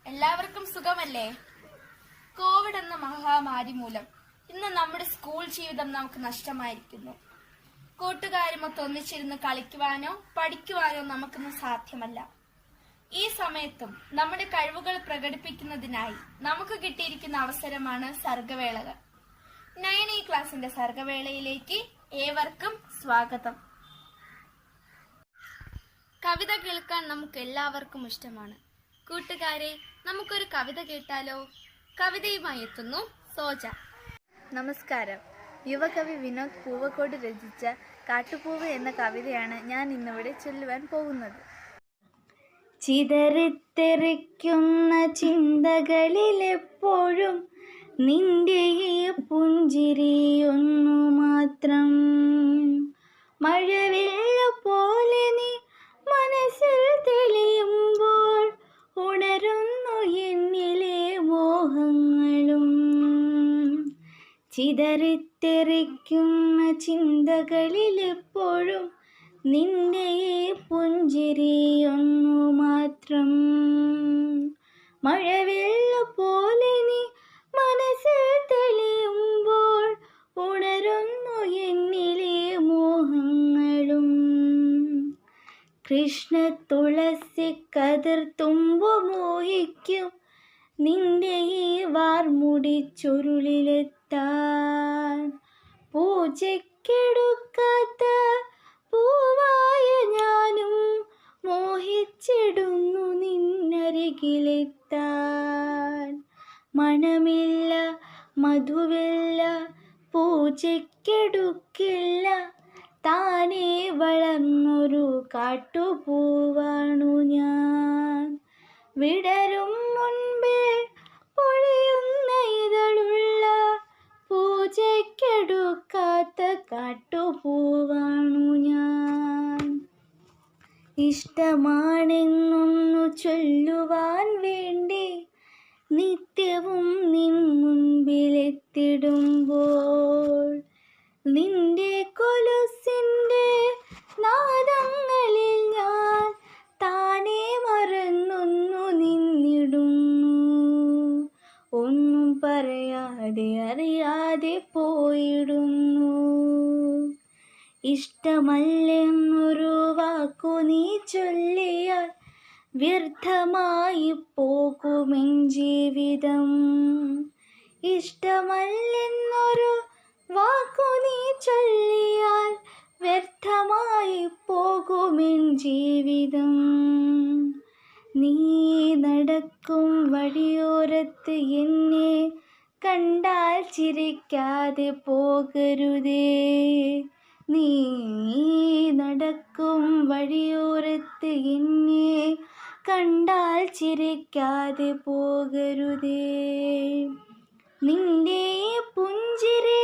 എല്ലാവർക്കും സുഖമല്ലേ? കോവിഡ് എന്ന മഹാമാരി മൂലം ഇന്ന് നമ്മുടെ സ്കൂൾ ജീവിതം നമുക്ക് നഷ്ടമായിരിക്കുന്നു. കൂട്ടുകാരുമൊത്ത് ഒന്നിച്ചിരുന്ന് കളിക്കുവാനോ പഠിക്കുവാനോ നമുക്കിന്ന് സാധ്യമല്ല. ഈ സമയത്തും നമ്മുടെ കഴിവുകൾ പ്രകടിപ്പിക്കുന്നതിനായി നമുക്ക് കിട്ടിയിരിക്കുന്ന അവസരമാണ് സർഗവേളകൾ. 9E ക്ലാസിന്റെ സർഗവേളയിലേക്ക് ഏവർക്കും സ്വാഗതം. കവിത കേൾക്കാൻ നമുക്ക് എല്ലാവർക്കും ഇഷ്ടമാണ്. കൂട്ടുകാരെ, നമുക്കൊരു കവിത കേട്ടാലോ? കവിതയുമായി എത്തുന്നു സോജ. നമസ്കാരം. യുവകവി വിനോദ് പൂവക്കോട് രചിച്ച കാട്ടുപൂവ് എന്ന കവിതയാണ് ഞാൻ ഇന്നിവിടെ ചൊല്ലുവാൻ പോകുന്നത്. ചിതറിത്തെറിക്കുന്ന ചിന്തകളിലെപ്പോഴും നിന്റെ ഈ പുഞ്ചിരിയൊന്നു മാത്രം. മഴവെള്ള പോലെ നീ മനസ്സിൽ തെളിയുമ്പോൾ ഉണരുന്നു എന്നിലെ മോഹങ്ങളും. ചിതറിത്തെറിക്കുന്ന ചിന്തകളിലെപ്പോഴും നിന്റെ ഈ പുഞ്ചിരിയൊന്നു മാത്രം. മഴവെള്ള പോലെ നീ മനസ്സിൽ തെളിയുമ്പോൾ ഉണരുന്നു എന്നിലെ മോഹങ്ങളും. കൃഷ്ണ തുളസി കതിർ തുമ്പു മോഹിക്കും നിന്റെ ഈ വാർമുടി ചുരുളിലെത്താൻ. പൂജയ്ക്കെടുക്കാത്ത പൂവായ ഞാനും മോഹിച്ചിടുന്നു നിന്നരികിലെത്താൻ. മണമില്ല മധുവില്ല പൂജയ്ക്കെടുക്കില്ല, താനേ വളർന്നൊരു കാട്ടുപൂവാണു ഞാൻ. വിടരും മുൻപേ പൊഴിയുന്ന ഇതളുള്ള പൂജയ്ക്കെടുക്കാത്ത കാട്ടുപൂവാണു ഞാൻ. ഇഷ്ടമാണെന്നൊന്നു ചൊല്ലുവാൻ വേണ്ടി നിത്യവും നിൻ മുൻപിലെത്തിടുമ്പോൾ നിന്റെ കൊലുസിൻ്റെ നാദങ്ങളിൽ ഞാൻ താനേ മറന്നൊന്നു നിന്നിടുന്നു. ഒന്നും പറയാതെ അറിയാതെ പോയിടുന്നു. ഇഷ്ടമല്ലെന്നൊരു വാക്കു നീ ചൊല്ലിയാൽ വ്യർത്ഥമായി പോകുമെൻ ജീവിതം. ഇഷ്ടമല്ലെന്നൊരു വാക്കു നീ ചൊല്ലിയാൽ വ്യർത്ഥമായി പോകുമെൻ ജീവിതം. നീ നടക്കും വഴിയോരത്ത് എന്നെ കണ്ടാൽ ചിരിക്കാതെ പോകരുതേ. നീ നടക്കും വഴിയോരത്ത് എന്നെ കണ്ടാൽ ചിരിക്കാതെ പോകരുതേ. നിന്റെ പുഞ്ചിരി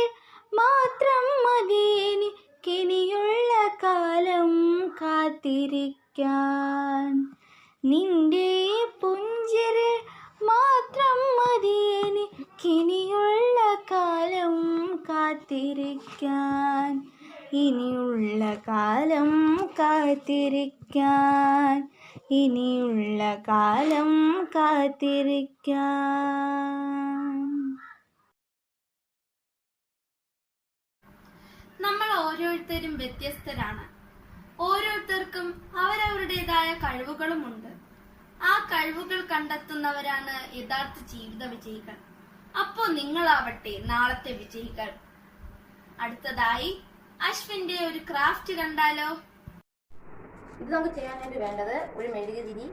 മാത്രം മതി എനിക്കിനിയുള്ള കാലം കാത്തിരിക്കാൻ. നിന്റെ പുഞ്ചിരി മാത്രം മതി എനിക്കിനിയുള്ള കാലം കാത്തിരിക്കാൻ. ഇനിയുള്ള കാലം കാത്തിരിക്കാൻ. ഇനിയുള്ള കാലം കാത്തിരിക്കാൻ. നമ്മൾ ഓരോരുത്തരും വ്യത്യസ്തരാണ്. ഓരോരുത്തർക്കും അവരവരുടേതായ കഴിവുകളുമുണ്ട്. ആ കഴിവുകൾ കണ്ടെത്തുന്നവരാണ് യഥാർത്ഥ ജീവിത വിജയികൾ. അപ്പോ നിങ്ങളാവട്ടെ നാളത്തെ വിജയികൾ. അടുത്തതായി അശ്വിന്റെ ഒരു ക്രാഫ്റ്റ് കണ്ടാലോ? ഇത് നമുക്ക് ചെയ്യാനായിട്ട് വേണ്ടത് ഒരു മെഴുകുതിരി,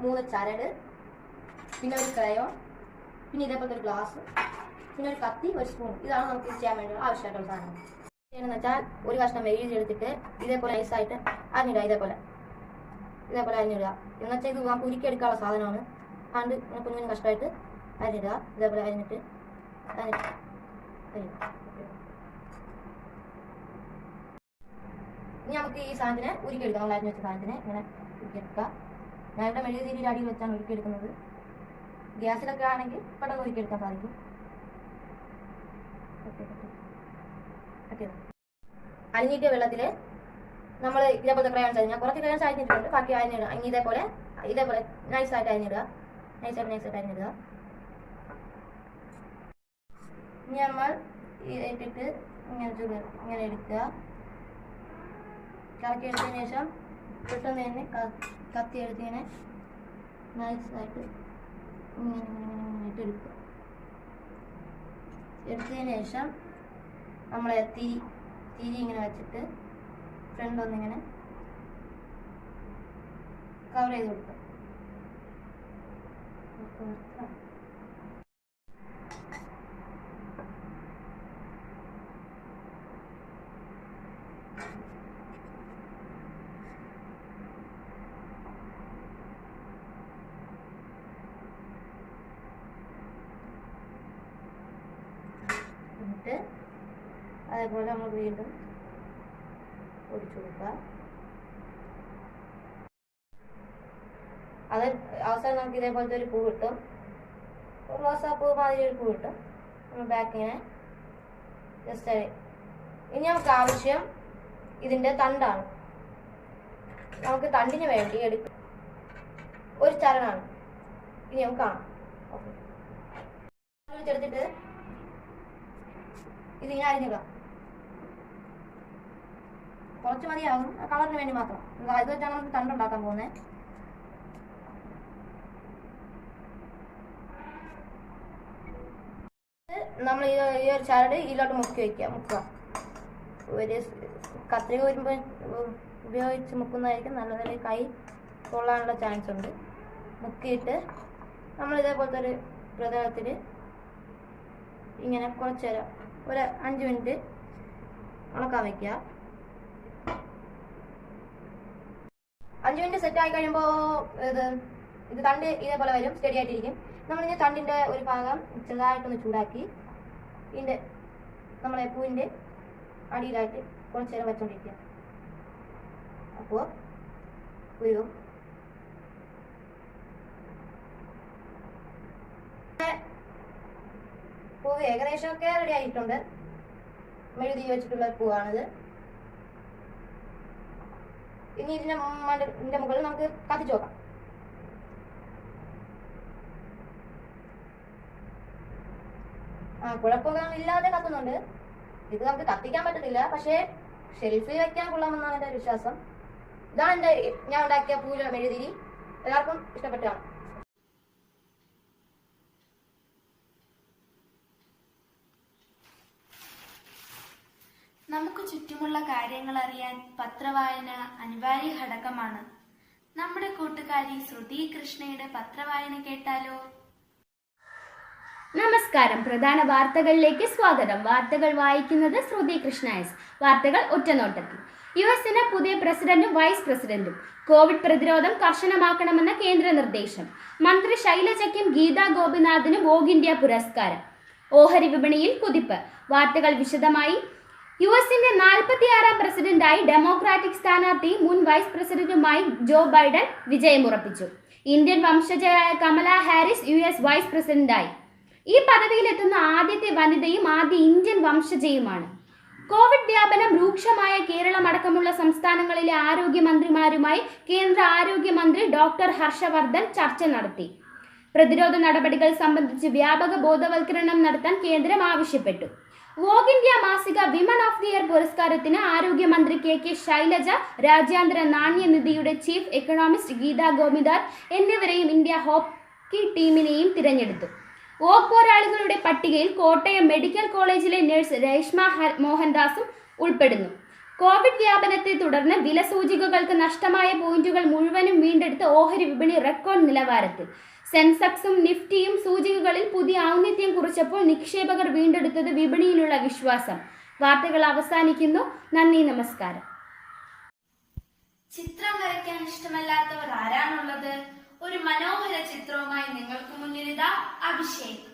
3 ചരട്, പിന്നെ ഒരു ക്രയോൺ, പിന്നെ ഇതേപോലത്തെ ഒരു ഗ്ലാസ്, പിന്നെ ഒരു കത്തി, ഒരു സ്പൂൺ. ഇതാണ് നമുക്ക് ചെയ്യാൻ വേണ്ടി ആവശ്യമായിട്ടുള്ള സാധനം. ചെയ്യണമെന്ന് വെച്ചാൽ ഒരു കഷ്ണം മെഴുകുതിരി എടുത്തിട്ട് ഇതേപോലെ നൈസായിട്ട് അരിഞ്ഞിടുക. ഇതേപോലെ അരിഞ്ഞിടുക. എന്നുവെച്ചാൽ ഇത് നമുക്ക് ഉരുക്കിയെടുക്കാനുള്ള സാധനമാണ്. അതുകൊണ്ട് ഇങ്ങനെ കുഞ്ഞു കഷ്ടമായിട്ട് അരിഞ്ഞിടുക. ഇതേപോലെ അരിഞ്ഞിട്ട് ഇനി നമുക്ക് ഈ സാധനത്തിനെ ഉരുക്കിയെടുക്കാം. നമ്മൾ അരിഞ്ഞു വെച്ച സാധനത്തിനെ ഇങ്ങനെ ഉരുക്കിയെടുക്കുക. ഞാനിവിടെ മെഴുകുതിരിയുടെ അടിയിൽ വെച്ചാണ് ഉരുക്കിയെടുക്കുന്നത്. ഗ്യാസിലൊക്കെ ആണെങ്കിൽ പെട്ടെന്ന് ഉരുക്കിയെടുക്കാൻ സാധിക്കും. അരിഞ്ഞിട്ട് വെള്ളത്തിൽ നമ്മൾ ഇതേപോലത്തെ ക്രയോൺസ് അരിഞ്ഞാൽ കുറച്ച് ക്രയോൺസ് അരിഞ്ഞിട്ടുണ്ട്, ബാക്കി അരിഞ്ഞിടുക. ഇനി ഇതേപോലെ നൈസായിട്ട് അരിഞ്ഞിടുക. നൈസായിട്ട് അരിഞ്ഞിടുക. ഇനി നമ്മൾ ഇട്ടിട്ട് ഇങ്ങനെ എടുക്കുക. കറക്കി എടുത്തതിന് ശേഷം പെട്ടെന്ന് തന്നെ കത്തി എടുത്തിങ്ങനെ നൈസായിട്ട് ഇങ്ങനെ ഇട്ടെടുക്കുക. എടുത്തതിന് ശേഷം നമ്മളെ തിരി ഇങ്ങനെ വെച്ചിട്ട് ഫ്രണ്ട് ഒന്നിങ്ങനെ കവർ ചെയ്ത് കൊടുക്കുക. എന്നിട്ട് അതേപോലെ നമ്മൾ വീണ്ടും ഒഴിച്ചു കൊടുക്കുക. അത് അവസാനം നമുക്ക് ഇതേപോലത്തെ ഒരു പൂ കിട്ടും. റോസാപ്പൂ മാതിരി ഒരു പൂ കിട്ടും. നമ്മൾ ബാക്കിങ്ങനെ ജസ്റ്റ് ഇനി നമുക്ക് ആവശ്യം ഇതിൻ്റെ തണ്ടാണ്. നമുക്ക് തണ്ടിന് വേണ്ടി എടുക്കും ഒരു ചരണമാണ്. ഇനി നമുക്ക് കാണാം. എടുത്തിട്ട് ഇതിങ്ങനെ അരിഞ്ഞിടാം. കുറച്ച് മതിയാകും, കളറിന് വേണ്ടി മാത്രം. ഇത് വെച്ചാണ് നമുക്ക് തണ്ടുണ്ടാക്കാൻ പോകുന്നത്. നമ്മൾ ഈ ഒരു ചരട് ഇതിലോട്ട് മുക്കുക. ഒരു കത്രിക വരുമ്പോൾ ഉപയോഗിച്ച് മുക്കുന്നതായിരിക്കും നല്ലതല്ലേ, കൈ കൊള്ളാനുള്ള ചാൻസ് ഉണ്ട്. മുക്കിയിട്ട് നമ്മൾ ഇതേപോലത്തെ ഒരു പ്രതലത്തിൽ ഇങ്ങനെ കുറച്ച് നേരം ഒരു 5 മിനിറ്റ് ഉണക്കാൻ വയ്ക്കുക. 5 മിനിറ്റ് സെറ്റ് ആയി കഴിയുമ്പോൾ ഇത് തണ്ട് ഇതേപോലെ വരും, സ്റ്റഡി ആയിട്ടിരിക്കും. നമ്മളിങ്ങനെ തണ്ടിൻ്റെ ഒരു ഭാഗം ചെറുതായിട്ടൊന്ന് ചൂടാക്കി ഇതിൻ്റെ നമ്മളെ പൂവിൻ്റെ അടിയിലായിട്ട് കുറച്ച് നേരം വെച്ചോണ്ടിരിക്കുക. അപ്പോൾ ഉരുവും. പൂവ് ഏകദേശമൊക്കെ റെഡി ആയിട്ടുണ്ട്. മെഴുതി വെച്ചിട്ടുള്ള പൂവാണിത്. ഇനി ഇതിന്റെ മുകളിൽ നമുക്ക് കത്തിച്ചു നോക്കാം. കുഴപ്പമൊന്നും ഇല്ലാതെ കത്തുന്നുണ്ട്. ഇത് നമുക്ക് കത്തിക്കാൻ പറ്റത്തില്ല, പക്ഷേ ഷെൽഫിൽ വെക്കാൻ കൊള്ളാമെന്നാണ് എൻ്റെ വിശ്വാസം. ഇതാണ് ഞാൻ ഉണ്ടാക്കിയ പൂവിലുള്ള മെഴുതിരി. എല്ലാവർക്കും ഇഷ്ടപ്പെട്ടതാണ്. നമുക്ക് ചുറ്റുമുള്ള കാര്യങ്ങൾ അറിയാൻ പത്രവായന അനിവാര്യ ഘടകമാണ്. നമ്മുടെ കൂട്ടുകാരി ശ്രുതി കൃഷ്ണയുടെ പത്രവായന കേട്ടാലോ? നമസ്കാരം. പ്രധാന വാർത്തകളിലേക്ക് സ്വാഗതം. വാർത്തകൾ വായിക്കുന്നത് ശ്രുതി കൃഷ്ണ എസ്. വാർത്തകൾ ഒറ്റനോട്ടത്തിൽ. യുഎസിന് പുതിയ പ്രസിഡന്റും വൈസ് പ്രസിഡന്റും. കോവിഡ് പ്രതിരോധം കർശനമാക്കണമെന്ന കേന്ദ്ര നിർദ്ദേശം. മന്ത്രി ശൈലജയ്ക്കും ഗീതാ ഗോപിനാഥിനും വോഗ് ഇന്ത്യ പുരസ്കാരം. ഓഹരി വിപണിയിൽ കുതിപ്പ്. വാർത്തകൾ വിശദമായി. യുഎസിന്റെ 46ാം പ്രസിഡന്റായി ഡെമോക്രാറ്റിക് സ്ഥാനാർത്ഥി മുൻ വൈസ് പ്രസിഡന്റുമായി ജോ ബൈഡൻ വിജയമുറപ്പിച്ചു. ഇന്ത്യൻ വംശജയായ കമല ഹാരിസ് യുഎസ് വൈസ് പ്രസിഡന്റായി. ഈ പദവിയിലെത്തുന്ന ആദ്യത്തെ വനിതയും ആദ്യ ഇന്ത്യൻ വംശജയുമാണ്. കോവിഡ് വ്യാപനം രൂക്ഷമായ കേരളമടക്കമുള്ള സംസ്ഥാനങ്ങളിലെ ആരോഗ്യമന്ത്രിമാരുമായി കേന്ദ്ര ആരോഗ്യമന്ത്രി ഡോക്ടർ ഹർഷവർദ്ധൻ ചർച്ച നടത്തി. പ്രതിരോധ നടപടികൾ സംബന്ധിച്ച് വ്യാപക ബോധവൽക്കരണം നടത്താൻ കേന്ദ്രം ആവശ്യപ്പെട്ടു. വോഗ് ഇന്ത്യ മാസിക വിമൻ ഓഫ് ദി ഇയർ പുരസ്കാരത്തിന് ആരോഗ്യമന്ത്രി കെ ശൈലജ, രാജ്യാന്തര നാണ്യനിധിയുടെ ചീഫ് എക്കണോമിസ്റ്റ് ഗീതാ ഗോപിനാഥ് എന്നിവരെയും ഇന്ത്യ ഹോക്കി ടീമിനെയും തിരഞ്ഞെടുത്തു. വോഗ് പോരാളികളുടെ പട്ടികയിൽ കോട്ടയം മെഡിക്കൽ കോളേജിലെ നഴ്സ് രേഷ്മ മോഹൻദാസും ഉൾപ്പെടുന്നു. കോവിഡ് വ്യാപനത്തെ തുടർന്ന് വില സൂചികകൾക്ക് നഷ്ടമായ പോയിന്റുകൾ മുഴുവനും വീണ്ടെടുത്ത് ഓഹരി വിപണി റെക്കോർഡ് നിലവാരത്തിൽ. സെൻസെക്സും നിഫ്റ്റിയും സൂചികകളിൽ പുതിയ ഔന്നത്യം കുറിച്ചപ്പോൾ നിക്ഷേപകർ വീണ്ടെടുത്തത് വിപണിയിലുള്ള വിശ്വാസം. വാർത്തകൾ അവസാനിക്കുന്നു. നന്ദി, നമസ്കാരം. ചിത്രം വരയ്ക്കാൻ ഇഷ്ടമല്ലാത്തവർ ആരാണുള്ളത്? ഒരു മനോഹര ചിത്രവുമായി നിങ്ങൾക്ക് മുന്നിലിതാ അഭിഷേക്.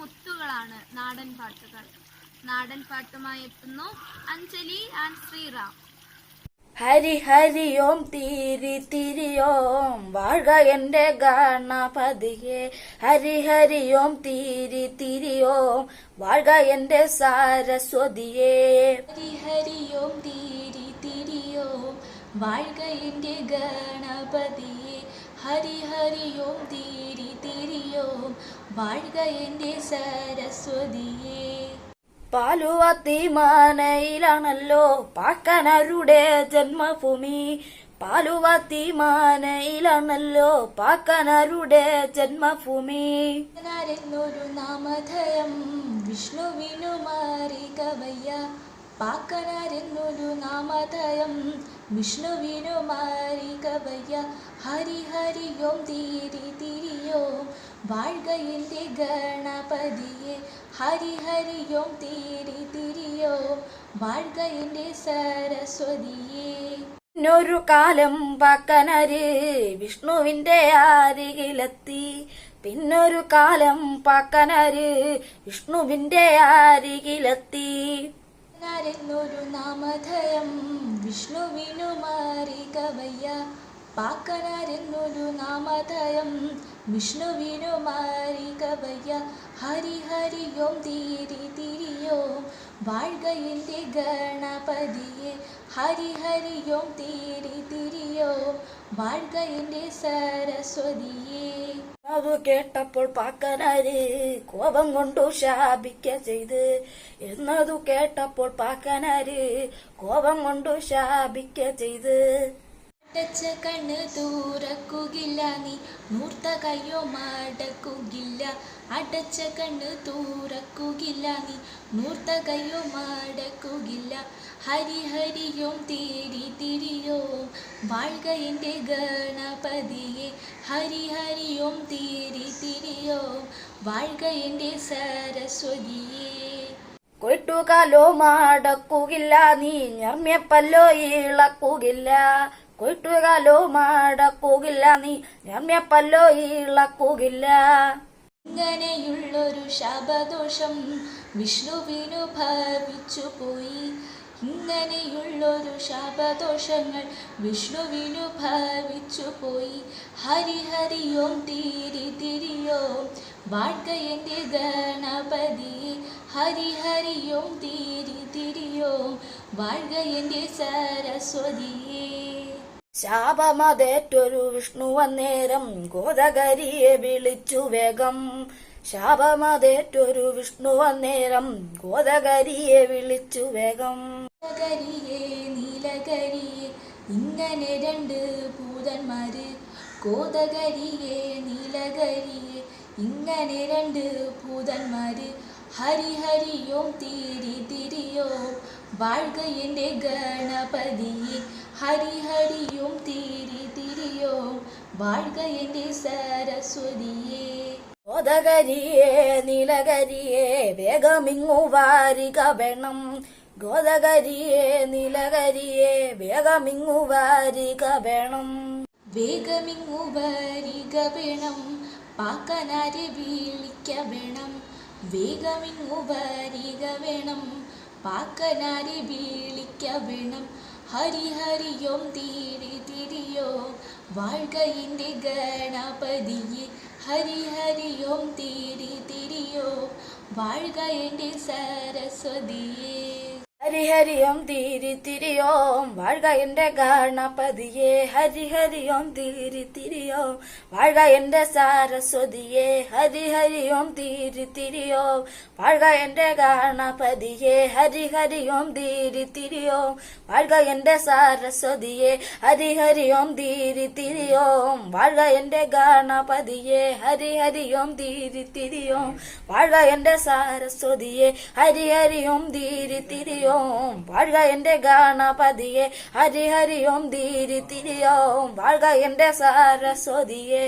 മുത്തുകളാണ് നാടൻ പാട്ടുകൾ. നാടൻ പാട്ടുമായി എത്തുന്നു അഞ്ജലി ആൻഡ് ശ്രീറാം. ഹരി ഹരി ഓം തിരി തിരി ഓം വാഴ്ക എന്റെ ഗണപതിയെ. ഹരി ഹരി ഓം തിരി തിരി ഓം വാഴ്ക എന്റെ സാരസ്വതിയെ. ഹരി ഹരി ഓം തിരി തിരി ഓം വാഴ്ക എന്റെ ഗണപതിയെ. ഹരി ഹരി ഓം തിരി തിരി ഓം വാഴ്ക എന്റെ സരസ്വതിയെ. പാലുവാത്തി മാനയിലാണല്ലോ പാക്കനരുടെ ജന്മഭൂമി. പാലുവാത്തി മാനയിലാണല്ലോ പാക്കനരുടെ ജന്മഭൂമി. എന്നൊരു നാമധേയം വിഷ്ണുവിനു മാറികവയ്യ. പാക്കനാരെന്നൊരു നാമധേയം വിഷ്ണുവിനു മാറികവയ്യ. ഹരി ഹരി ഓം തിരി തിരി ഓം വാഴ്ക എന്റെ ഗണപതിയെ. ഹരി ഹരി ഓം തിരി തിരി ഓം വാഴ്ക എന്റെ സരസ്വതിയെ. പിന്നൊരു കാലം പാക്കനര് വിഷ്ണുവിന്റെ അരികിലെത്തി. പിന്നൊരു കാലം പാക്കനര് വിഷ്ണുവിന്റെ അരികിലെത്തി. എന്നൊരു നാമധേയം വിഷ്ണുവിനു മാറികവയ്യ. പാക്കനാരെന്നൊരു നാമധേയം വിഷ്ണുവിനു മാറികവയ്യ. ഹരി ഹരി ഓം തിരി തിരി ഓം വാഴ്ക എന്റെ ഗണപതിയെ. ഹരി ഹരി ഓം തിരി തിരി ഓം വാഴ്ക എന്റെ സരസ്വതിയെ. അത് കേട്ടപ്പോൾ പാക്കനാര് കോപം കൊണ്ടു ശാപിക്ക ചെയ്ത്. എന്നതു കേട്ടപ്പോൾ പാക്കനാര് കോപം കൊണ്ടു ശാപിക്ക ചെയ്ത്. അടച്ച കണ്ണ് തുറക്കുകില്ല നീ നൂർത്ത കയ്യോ മടക്കുകില്ല. അടച്ച കണ്ണ് തുറക്കുകില്ല നീ നൂർത്ത കയ്യോ മടക്കുകില്ല. ഹരി ഹരി ഓം തിരി തിരി ഓം വാഴ്ക എന്റെ ഗണപതിയെ. ഹരി ഹരി ഓം തിരി തിരി ഓം വാഴ്ക എന്റെ സരസ്വതിയെ. കൊയ്ട്ടുകാലോ മടക്കുകില്ല നീ ഞർമ്മ്യപ്പല്ലോ ഇളക്കുകില്ല. കൊയ്ട്ടുകാലോ മടക്കുകില്ല നീ ഞർമ്മ്യപ്പല്ലോ ഇളക്കുകില്ല. ഇങ്ങനെയുള്ളൊരു ശാപദോഷം വിഷ്ണുവിനു ഭവിച്ചു പോയി. ഇങ്ങനെയുള്ളൊരു ശാപദോഷങ്ങൾ വിഷ്ണുവിനു ഭവിച്ചു പോയി. ഹരി ഹരി ഓം തിരി തിരി ഓം വാഴ്ക എന്റെ ഗണപതിയെ. ഹരി ഹരി ഓം തിരി തിരി ഓം വാഴ്ക എന്റെ സരസ്വതിയെ. ശാപമതേറ്റൊരു വിഷ്ണു അന്നേരം ഗോദകരിയെ വിളിച്ചു വേഗം. ശാപമതേറ്റൊരു വിഷ്ണു അന്നേരം ഗോദകരിയെ വിളിച്ചു വേഗം. ഗോദകരിയെ നീലകരിയെ ഇങ്ങനെ രണ്ട് ഭൂതന്മാര്. ഗോദകരിയെ നീലകരിയെ ഇങ്ങനെ രണ്ട് ഭൂതന്മാര്. ഹരി ഹരി ഓം തിരി തിരി ഓം വാഴ്ക എന്റെ ഗണപതിയെ. ഹരി ഹരി ഓം തിരി തിരി ഓം വാഴ്ക എന്റെ സരസ്വതിയെ. ഗോദകരിയെ നീലകരിയെ വേഗമിങ്ങു വാരിക വേണം. ഗോദകരിയെ നീലകരിയെ വേഗമിങ്ങു വാരിക വേണം. വേഗമിങ്ങു വരിക വേണം പാക്കനാരെ വിളിക്ക വേണം. വേഗമിങ്ങു വരിക വേണം പാക്കനാരെ വിളിക്ക വേണം. ഹരി ഹരി ഓം തിരി തിരി ഓം വാഴ്ക എന്റെ ഗണപതിയെ. ഹരി ഹരി ഓം തിരി തിരി ഓം വാഴ്ക എന്റെ സരസ്വതിയെ. ഹരി ഹരി ഓം തിരി തിരി ഓം വാഴ്ക എന്റെ ഗണപതിയെ. ഹരി ഹരി ഓം തിരി തിരി ഓം വാഴ്ക എന്റെ സാരസ്വതിയെ. ഹരി ഹരി ഓം തിരി തിരി ഓം വാഴ്ക എന്റെ ഗണപതിയെ. ഹരി ഹരി ഓം തിരി തിരി ഓം വാഴ്ക എന്റെ സാരസ്വതിയെ. ഹരി ഹരി ഓം തിരി തിരി ഓം വാഴ്ക എന്റെ ഗണപതിയെ. ഹരി ഹരി ഓം തിരി തിരി ഓം വാഴ്ക എന്റെ സാരസ്വതിയെ. ഹരി ഹരി ഓം തിരി തിരി ഓം വാഴ്ക എന്റെ ഗണപതിയെ. ഹരി ഹരി ഓം തിരി തിരി ഓം വാഴ്ക എന്റെ സാരസ്വതിയെ.